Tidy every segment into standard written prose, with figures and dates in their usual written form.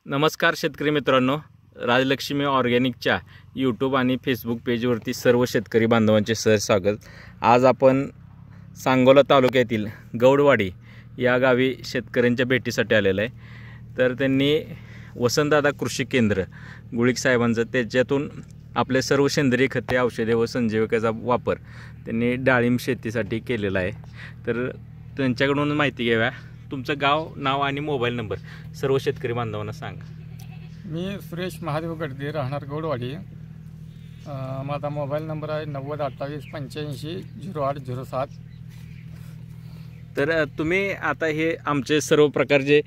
नमस्कार शेतकरी मित्रांनो, राजलक्ष्मी ऑर्गॅनिकच्या यूट्यूब आणि फेसबुक पेजवरती सर्व शेतकरी बांधवांचे सहर्ष स्वागत। आज आपण सांगोला तालुक्यातील गौडवाडी या गावी शेतकऱ्यांच्या भेटीसाठी आलेलो आहे। तर त्यांनी वसंतदादा कृषी केंद्र गुळिक साहेबांचं त्याच्यातून आपले सर्व सेंद्रिय खते, औषधे व संजीवकाचा वापर त्यांनी डाळिंब शेतीसाठी केलेला आहे। तर त्यांच्याकडून माहिती घ्याव्या। तुमचं गाव, नाव आणि मोबाईल नंबर सर्व शेतकरी बांधवांना सांगा। मी सुरेश महादेव गडदे, राहणार गौडवाडी। माझा मोबाईल नंबर आहे 9028850807। तर तुम्ही आता हे आमचे सर्व प्रकारचे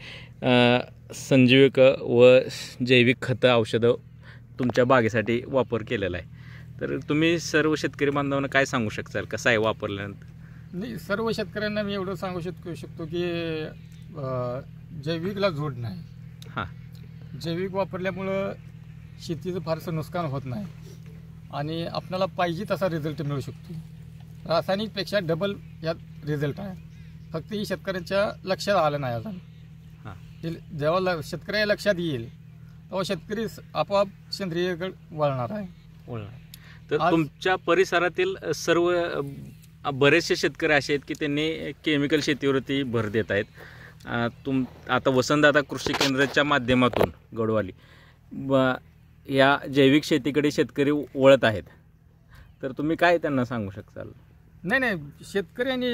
संजीवक व जैविक खतं, औषधं तुमच्या बागेसाठी वापर केलेला आहे। तर तुम्ही सर्व शेतकरी बांधवांना काय सांगू शकाल, कसं आहे वापरल्यानंतर? नाही, सर्व शेतकऱ्यांना मी एवढं सांगू शकतो की जैविकला जोड नाही। हां, जैविक वापरल्यामुळं शेतीचं फारसं नुकसान होत नाही आणि आपल्याला पाहिजे तसा रिझल्ट मिळू शकतो। रासायनिकपेक्षा डबल यात रिझल्ट आहे, फक्त ही शेतकऱ्यांच्या लक्षात आलं नाही अजून। हां, जेव्हा शेतकऱ्या लक्षात येईल तेव्हा शेतकरी आपोआप सेंद्रियकडे वळणार आहे। तर तुमच्या परिसरातील सर्व बरेचसे शेतकरी असे आहेत की त्यांनी केमिकल शेतीवरती भर देत आहेत। आता वसंतदादा कृषी केंद्राच्या माध्यमातून गौडवाडी या जैविक शेतीकडे शेतकरी वळत आहेत। तर तुम्ही काय त्यांना सांगू शकाल? नाही, शेतकऱ्यांनी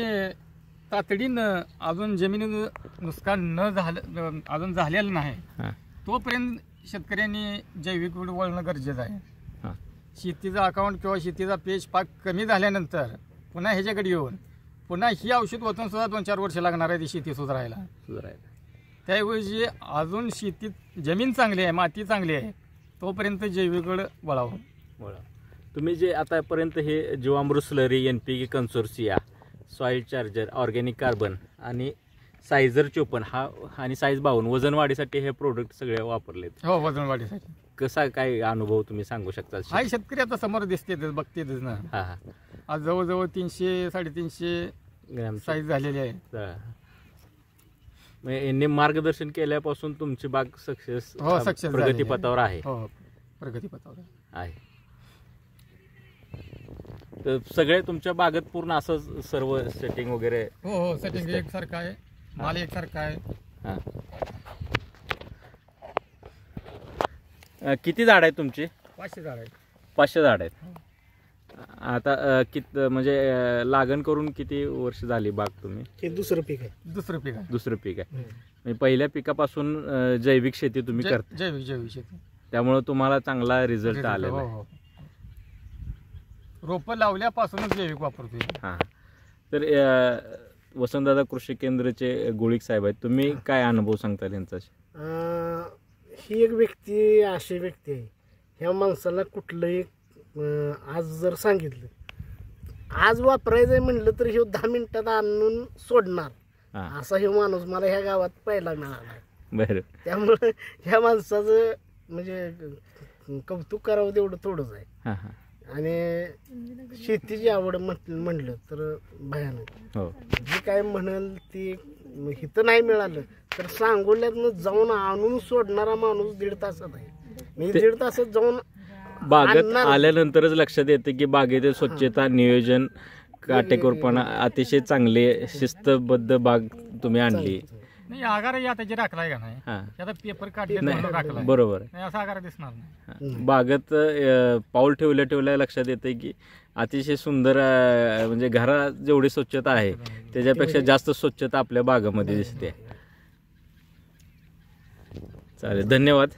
तातडीनं अजून जमिनीचं नुकसान न झालं, अजून झालेलं नाही, तोपर्यंत शेतकऱ्यांनी जैविक वळणं गरजेचं आहे। शेतीचा अकाउंट किंवा शेतीचा पेज पाक कमी झाल्यानंतर पुन्हा ह्याच्याकडे येऊन पुन्हा ही औषध ओतून सुद्धा 2-4 वर्ष लागणार आहे ती शेती सुधारायला। त्याऐवजी अजून शेतीत जमीन चांगली आहे, माती चांगली आहे, तोपर्यंत जैविककडे वळावं। तुम्ही जे आतापर्यंत हे जीवामृत slurry, NPK consortia, soil charger, organic carbon आणि सायझर 54 हा आणि साईज 52 वजन वाढीसाठी हे प्रोडक्ट सगळे वापरलेत। हो, वजन वाढीसाठी। कसा काय अनुभव तुम्ही सांगू शकता? हा, शेतकरी आता समोर दिसतेच, बघतेच ना। हां, आज जवळजवळ 300-350 ग्रॅम साईज झालेली आहे। यांनी मार्गदर्शन केल्यापासून तुमची बाग सक्सेस प्रगतीपथावर आहे। हो, प्रगतीपथावर आहे। तर सगळे तुमच्या बागेत पूर्ण असं सर्व सेटिंग वगैरे? हो, सेटिंग एकसारखं आहे, माल एकसारखा आहे। हां, किती झाड आहेत तुमची? 500 झाड आहेत। 500 झाड आहेत। आता म्हणजे लागण करून किती वर्ष झाली बाग तुम्ही? हे दुसरं पीक आहे। दुसरं पीक आहे। म्हणजे पहिल्या पिकापासून जैविक शेती तुम्ही करता? जैविक शेती, त्यामुळे तुम्हाला चांगला रिझल्ट आलेला आहे। रोपं लावल्यापासूनच जैविक वापरतोय। हां, तर वसंतदादा कृषी केंद्राचे गुळिक साहेब आहेत, तुम्ही काय अनुभव सांगता त्यांचा? ही एक व्यक्ती अशी व्यक्ती आहे, ह्या माणसाला कुठलंही आज जर सांगितलं आज वापरायचं आहे म्हणलं तर हे 10 मिनिटात आणून सोडणार असा हे माणूस मला ह्या गावात पहिला मिळाला। बरं, त्यामुळे ह्या माणसाचं म्हणजे कौतुक करावं तेवढं थोडंच आहे। आणि शेतीची आवड म्हणलं तर भयानक, जी काय म्हणाल ती इथं नाही मिळालं तर सांगोल्यातनं जाऊन आणून सोडणारा माणूस 1.5 तासात आहे। मी 1.5 तासात जाऊन बागेत आल्यानंतरच लक्षात येते की बागेतील स्वच्छता, नियोजन, काटेकोरपणा अतिशय चांगले शिस्तबद्ध बाग तुम्ही आणली। नाही, आगार याची राखलाय का नाही, आता पेपर काढले बरोबर आहे, असा आगार दिसणार नाही। बागेत पाऊल ठेवल्या लक्षात येते की अतिशय सुंदर, म्हणजे घरात जेवढी स्वच्छता आहे त्याच्यापेक्षा जास्त स्वच्छता आपल्या बागेमध्ये दिसते। चालेल, धन्यवाद।